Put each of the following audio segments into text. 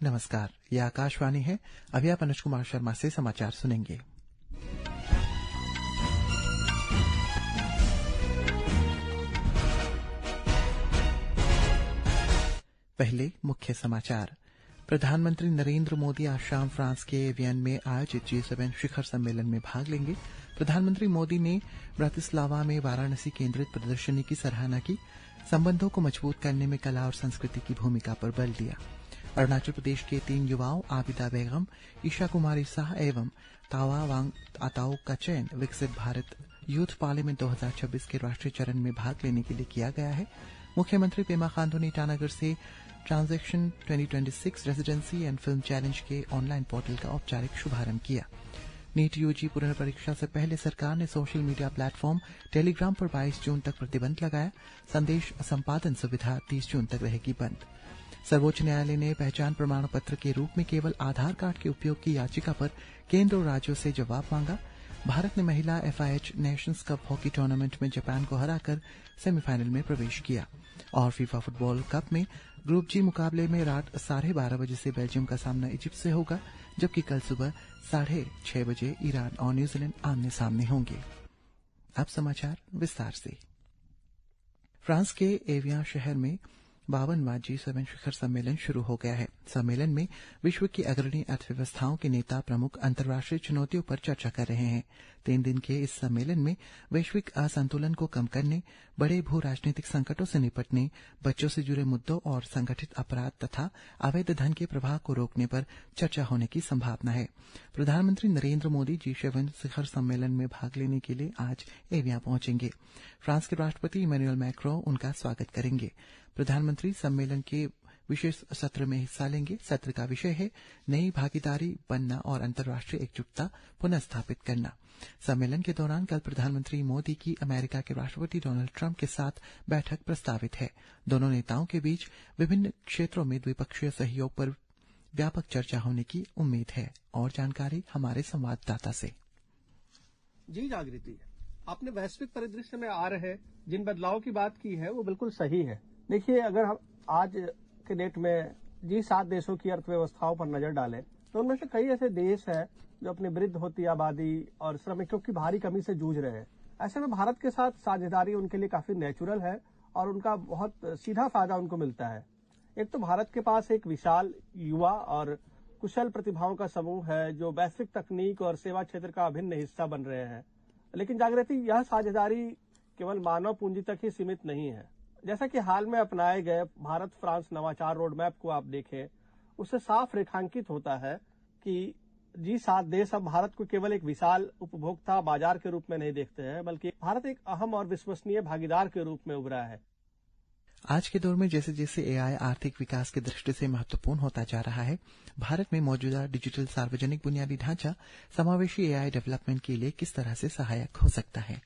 नमस्कार, ये आकाशवाणी है। अभी आप अनुज कुमार शर्मा से समाचार सुनेंगे। पहले मुख्य समाचार। प्रधानमंत्री नरेंद्र मोदी आज शाम फ्रांस के एवियन में आयोजित G7 शिखर सम्मेलन में भाग लेंगे। प्रधानमंत्री मोदी ने ब्रातिस्लावा में वाराणसी केंद्रित प्रदर्शनी की सराहना की। संबंधों को मजबूत करने में कला और संस्कृति की भूमिका पर बल दिया। अरुणाचल प्रदेश के 3 युवाओं आबिदा बेगम, ईशा कुमारी शाह एवं तावा वांग आताओ का चयन विकसित भारत यूथ पार्लियामेंट 2026 के राष्ट्रीय चरण में भाग लेने के लिए किया गया है। मुख्यमंत्री पेमा खांडू ने ईटानगर से transaction 2026 residency and film challenge के ऑनलाइन पोर्टल का औपचारिक शुभारंभ किया। नीट यूजी पुनर्परीक्षा से पहले सरकार ने सोशल मीडिया प्लेटफॉर्म टेलीग्राम पर 22 जून तक प्रतिबंध लगाया। संदेश संपादन सुविधा 30 जून तक रहेगी बंद। सर्वोच्च न्यायालय ने पहचान प्रमाण पत्र के रूप में केवल आधार कार्ड के उपयोग की याचिका पर केंद्र और राज्यों से जवाब मांगा। भारत ने महिला FIH Nations cup hockey tournament में जापान को हराकर सेमीफाइनल में प्रवेश किया। और फीफा फुटबॉल कप में ग्रुप जी मुकाबले में रात 12:30 बजे से बेल्जियम का सामना इजिप्ट से होगा, जबकि कल सुबह 6:30 बजे ईरान और न्यूजीलैंड आमने सामने होंगे। अब समाचार विस्तार से। फ्रांस के एवियन शहर में 52वां G7 शिखर सम्मेलन शुरू हो गया है। सम्मेलन में विश्व की अग्रणी अर्थव्यवस्थाओं के नेता प्रमुख अंतर्राष्ट्रीय चुनौतियों पर चर्चा कर रहे हैं। 3 दिन के इस सम्मेलन में वैश्विक असंतुलन को कम करने, बड़े भू राजनीतिक संकटों से निपटने, बच्चों से जुड़े मुद्दों और संगठित अपराध तथा अवैध धन के प्रवाह को रोकने पर चर्चा होने की संभावना है। प्रधानमंत्री नरेंद्र मोदी G7 शिखर सम्मेलन में भाग लेने के लिए आज एवियन पहुंचेंगे। फ्रांस के राष्ट्रपति इमैनुअल मैक्रों उनका स्वागत करेंगे। प्रधानमंत्री सम्मेलन के विशेष सत्र में हिस्सा लेंगे। सत्र का विषय है नई भागीदारी बनना और अंतर्राष्ट्रीय एकजुटता पुनः स्थापित करना। सम्मेलन के दौरान कल प्रधानमंत्री मोदी की अमेरिका के राष्ट्रपति डोनाल्ड ट्रंप के साथ बैठक प्रस्तावित है। दोनों नेताओं के बीच विभिन्न क्षेत्रों में द्विपक्षीय सहयोग पर व्यापक चर्चा होने की उम्मीद है। और जानकारी हमारे संवाददाता से। जी जागृति, आपने वैश्विक परिदृश्य में आ रहे जिन बदलाव की बात की है वो बिल्कुल सही है। देखिए, अगर हम आज के डेट में G7 देशों की अर्थव्यवस्थाओं पर नजर डालें तो उनमें से कई ऐसे देश हैं जो अपनी वृद्ध होती आबादी और श्रमिकों की भारी कमी से जूझ रहे हैं। ऐसे में भारत के साथ साझेदारी उनके लिए काफी नेचुरल है और उनका बहुत सीधा फायदा उनको मिलता है। एक तो भारत के पास एक विशाल युवा और कुशल प्रतिभाओं का समूह है जो वैश्विक तकनीक और सेवा क्षेत्र का अभिन्न हिस्सा बन रहे हैं। लेकिन जागृति, यह साझेदारी केवल मानव पूंजी तक ही सीमित नहीं है। जैसा कि हाल में अपनाए गए भारत फ्रांस नवाचार रोड मैप को आप देखें, उससे साफ रेखांकित होता है कि G7 देश अब भारत को केवल एक विशाल उपभोक्ता बाजार के रूप में नहीं देखते हैं, बल्कि भारत एक अहम और विश्वसनीय भागीदार के रूप में उभरा है। आज के दौर में जैसे जैसे AI आर्थिक विकास की दृष्टि से महत्वपूर्ण होता जा रहा है, भारत में मौजूदा डिजिटल सार्वजनिक बुनियादी ढांचा समावेशी AI डेवलपमेंट के लिए किस तरह से सहायक हो सकता है?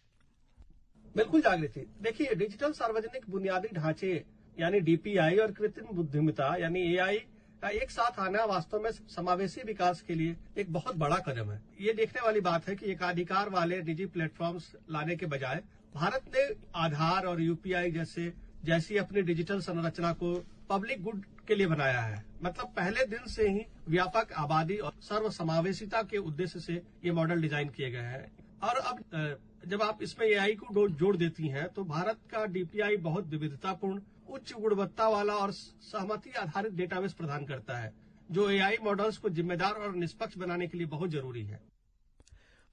बिल्कुल जागृति, देखिए, डिजिटल सार्वजनिक बुनियादी ढांचे यानी DPI और कृत्रिम बुद्धिमत्ता यानी AI का एक साथ आना वास्तव में समावेशी विकास के लिए एक बहुत बड़ा कदम है। ये देखने वाली बात है कि एकाधिकार वाले निजी प्लेटफॉर्म्स लाने के बजाय भारत ने आधार और UPI जैसी अपनी डिजिटल संरचना को पब्लिक गुड के लिए बनाया है। मतलब पहले दिन से ही व्यापक आबादी और सर्वसमावेशिता के उद्देश्य से ये मॉडल डिजाइन किए गए हैं। और अब जब आप इसमें AI को जोड़ देती हैं तो भारत का DPI बहुत विविधतापूर्ण, उच्च गुणवत्ता वाला और सहमति आधारित डेटाबेस प्रदान करता है, जो AI मॉडल्स को जिम्मेदार और निष्पक्ष बनाने के लिए बहुत जरूरी है।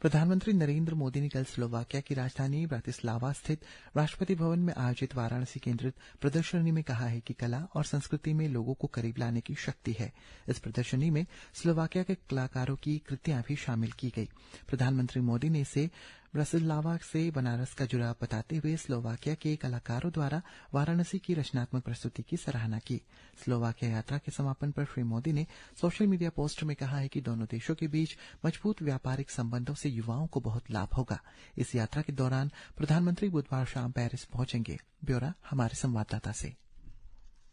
प्रधानमंत्री नरेंद्र मोदी ने कल स्लोवाकिया की राजधानी ब्रातिस्लावा स्थित राष्ट्रपति भवन में आयोजित वाराणसी केंद्रित प्रदर्शनी में कहा है कि कला और संस्कृति में लोगों को करीब लाने की शक्ति है। इस प्रदर्शनी में स्लोवाकिया के कलाकारों की कृतियां भी शामिल की गई। प्रधानमंत्री मोदी ने इसे ब्रातिस्लावा से बनारस का जुड़ाव बताते हुए स्लोवाकिया के कलाकारों द्वारा वाराणसी की रचनात्मक प्रस्तुति की सराहना की। स्लोवाकिया यात्रा के समापन पर श्री मोदी ने सोशल मीडिया पोस्ट में कहा है कि दोनों देशों के बीच मजबूत व्यापारिक संबंधों से युवाओं को बहुत लाभ होगा। इस यात्रा के दौरान प्रधानमंत्री बुधवार शाम पेरिस पहुंचेंगे। ब्यौरा हमारे संवाददाता से।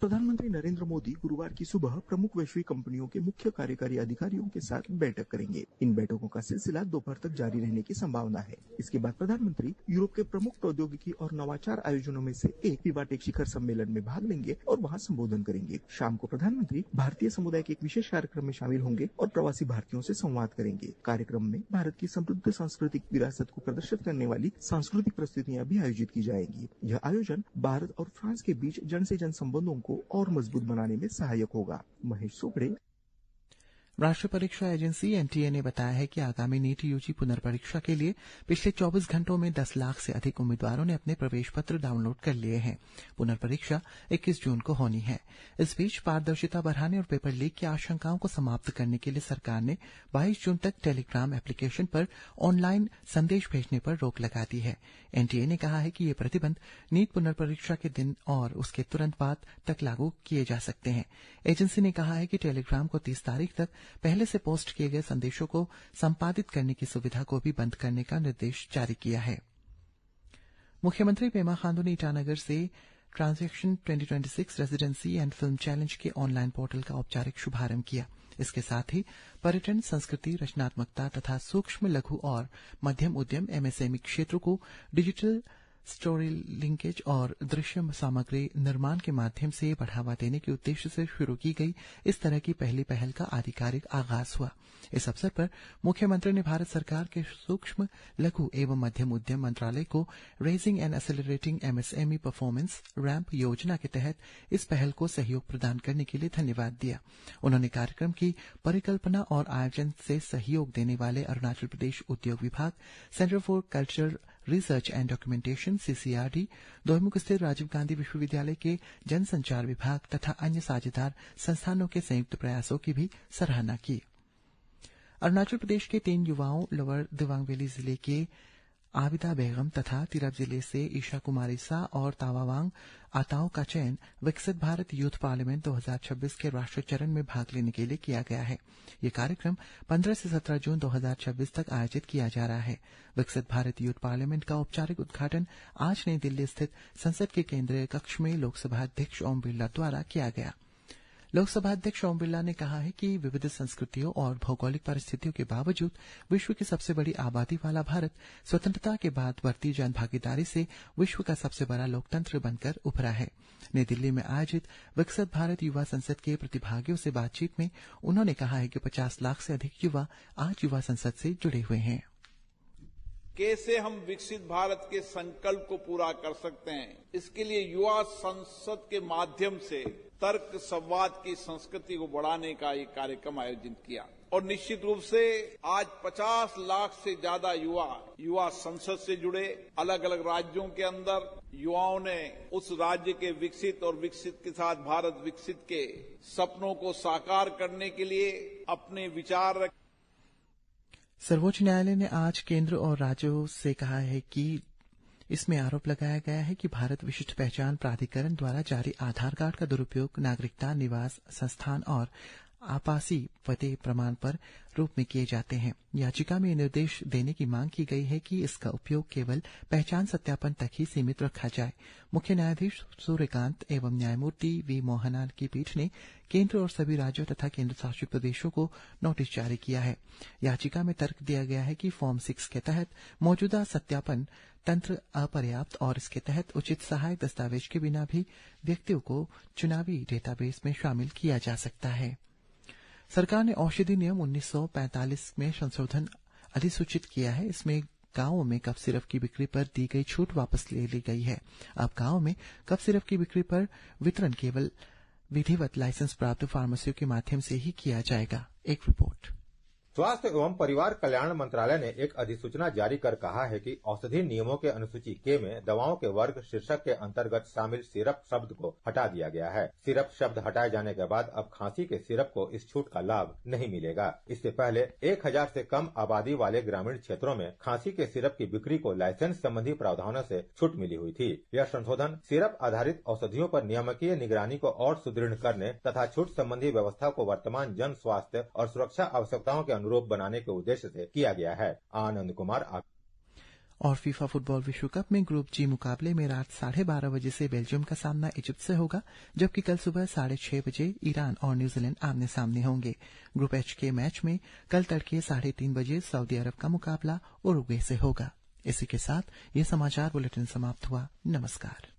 प्रधानमंत्री नरेंद्र मोदी गुरुवार की सुबह प्रमुख वैश्विक कंपनियों के मुख्य कार्यकारी अधिकारियों के साथ बैठक करेंगे। इन बैठकों का सिलसिला दोपहर तक जारी रहने की संभावना है। इसके बाद प्रधानमंत्री यूरोप के प्रमुख प्रौद्योगिकी और नवाचार आयोजनों में से एक विवाटेक शिखर सम्मेलन में भाग लेंगे और वहां संबोधन करेंगे। शाम को प्रधानमंत्री भारतीय समुदाय के एक विशेष कार्यक्रम में शामिल होंगे और प्रवासी भारतीयों से संवाद करेंगे। कार्यक्रम में भारत की समृद्ध सांस्कृतिक विरासत को प्रदर्शित करने वाली सांस्कृतिक प्रस्तुतियां भी आयोजित की जाएंगी। यह आयोजन भारत और फ्रांस के बीच जन से जन संबंधों को और मजबूत बनाने में सहायक होगा। महेश सोपड़े, राष्ट्रीय परीक्षा एजेंसी एनटीए ने बताया है कि आगामी नीट यूजी पुनर्परीक्षा के लिए पिछले 24 घंटों में 10 लाख से अधिक उम्मीदवारों ने अपने प्रवेश पत्र डाउनलोड कर लिए हैं। पुनर्परीक्षा 21 जून को होनी है। इस बीच पारदर्शिता बढ़ाने और पेपर लीक की आशंकाओं को समाप्त करने के लिए सरकार ने 22 जून तक टेलीग्राम एप्लीकेशन पर ऑनलाइन संदेश भेजने पर रोक लगा दी है। एनटीए ने कहा है कि ये प्रतिबंध नीट पुनर्परीक्षा के दिन और उसके तुरंत बाद तक लागू किए जा सकते हैं। एजेंसी ने कहा है कि टेलीग्राम को 30 तारीख तक पहले से पोस्ट किए गए संदेशों को संपादित करने की सुविधा को भी बंद करने का निर्देश जारी किया है। मुख्यमंत्री पेमा खांडू ने ईटानगर से transaction 2026 residency and film challenge के ऑनलाइन पोर्टल का औपचारिक शुभारंभ किया। इसके साथ ही पर्यटन, संस्कृति, रचनात्मकता तथा सूक्ष्म, लघु और मध्यम उद्यम एमएसएमई क्षेत्रों को डिजिटल स्टोरी लिंकेज और दृश्य सामग्री निर्माण के माध्यम से बढ़ावा देने के उद्देश्य से शुरू की गई इस तरह की पहली पहल का आधिकारिक आगाज हुआ। इस अवसर पर मुख्यमंत्री ने भारत सरकार के सूक्ष्म, लघु एवं मध्यम उद्यम मंत्रालय को raising and accelerating MSME performance ramp योजना के तहत इस पहल को सहयोग प्रदान करने के लिए धन्यवाद दिया। उन्होंने कार्यक्रम की परिकल्पना और आयोजन से सहयोग देने वाले अरुणाचल प्रदेश उद्योग विभाग, centre for cultural research and documentation CCRD, Doimukh स्थित राजीव गांधी विश्वविद्यालय के जनसंचार विभाग तथा अन्य साझेदार संस्थानों के संयुक्त प्रयासों की भी सराहना की। अरुणाचल प्रदेश के 3 युवाओं लोअर दिबांग वैली जिले के आबिदा बेगम तथा तिरप जिले से ईशा कुमारी सा और तावावांग आताओं का चयन विकसित भारत यूथ पार्लियामेंट 2026 के राष्ट्रीय चरण में भाग लेने के लिए किया गया है। ये कार्यक्रम 15 से 17 जून 2026 तक आयोजित किया जा रहा है। विकसित भारत यूथ पार्लियामेंट का औपचारिक उद्घाटन आज नई दिल्ली स्थित संसद के केंद्रीय कक्ष में लोकसभा अध्यक्ष ओम बिरला द्वारा किया गया। लोकसभा अध्यक्ष ओम बिरला ने कहा है कि विविध संस्कृतियों और भौगोलिक परिस्थितियों के बावजूद विश्व की सबसे बड़ी आबादी वाला भारत स्वतंत्रता के बाद बढ़ती जनभागीदारी से विश्व का सबसे बड़ा लोकतंत्र बनकर उभरा है। नई दिल्ली में आयोजित विकसित भारत युवा संसद के प्रतिभागियों से बातचीत में उन्होंने कहा है कि 50 लाख से अधिक युवा आज युवा संसद से जुड़े हुए हैं। कैसे हम विकसित भारत के संकल्प को पूरा कर सकते हैं, इसके लिए युवा संसद के माध्यम से तर्क संवाद की संस्कृति को बढ़ाने का ये कार्यक्रम आयोजित किया और निश्चित रूप से आज 50 लाख से ज्यादा युवा संसद से जुड़े। अलग अलग राज्यों के अंदर युवाओं ने उस राज्य के विकसित और विकसित के साथ भारत विकसित के सपनों को साकार करने के लिए अपने विचार रखे। सर्वोच्च न्यायालय ने आज केंद्र और राज्यों से कहा है कि इसमें आरोप लगाया गया है कि भारत विशिष्ट पहचान प्राधिकरण द्वारा जारी आधार कार्ड का दुरुपयोग नागरिकता, निवास, संस्थान और आवासीय पते प्रमाण पर रूप में किए जाते हैं। याचिका में निर्देश देने की मांग की गई है कि इसका उपयोग केवल पहचान सत्यापन तक ही सीमित रखा जाए। मुख्य न्यायाधीश सूर्यकांत एवं न्यायमूर्ति वी मोहना की पीठ ने केंद्र और सभी राज्यों तथा केंद्र शासित प्रदेशों को नोटिस जारी किया है। याचिका में तर्क दिया गया है कि फॉर्म 6 के तहत मौजूदा सत्यापन तंत्र अपर्याप्त और इसके तहत उचित सहायक दस्तावेज के बिना भी व्यक्तियों को चुनावी डेटाबेस में शामिल किया जा सकता है। सरकार ने औषधि नियम 1945 में संशोधन अधिसूचित किया है। इसमें गांवों में कफ सिरप की बिक्री पर दी गई छूट वापस ले ली गई है। अब गांवों में कफ सिरप की बिक्री पर वितरण केवल विधिवत लाइसेंस प्राप्त फार्मेसियों के माध्यम से ही किया जाएगा। एक रिपोर्ट। स्वास्थ्य एवं परिवार कल्याण मंत्रालय ने एक अधिसूचना जारी कर कहा है कि औषधि नियमों के अनुसूची के में दवाओं के वर्ग शीर्षक के अंतर्गत शामिल सिरप शब्द को हटा दिया गया है। सिरप शब्द हटाए जाने के बाद अब खांसी के सिरप को इस छूट का लाभ नहीं मिलेगा। इससे पहले 1000 से कम आबादी वाले ग्रामीण क्षेत्रों में खांसी के सिरप की बिक्री को लाइसेंस संबंधी प्रावधानों से छूट मिली हुई थी। यह संशोधन सिरप आधारित औषधियों पर नियामकीय निगरानी को और सुदृढ़ करने तथा छूट संबंधी व्यवस्था को वर्तमान जन स्वास्थ्य और सुरक्षा आवश्यकताओं के अनुरूप बनाने के उद्देश्य से किया गया है। आनंद कुमार। और फीफा फुटबॉल विश्व कप में ग्रुप जी मुकाबले में रात 12:30 बजे से बेल्जियम का सामना इजिप्ट से होगा, जबकि कल सुबह 6:30 बजे ईरान और न्यूजीलैंड आमने सामने होंगे। ग्रुप एच के मैच में कल तड़के 3:30 बजे सऊदी अरब का मुकाबला उरुग्वे से होगा। इसी के साथ ये समाचार बुलेटिन समाप्त हुआ। नमस्कार।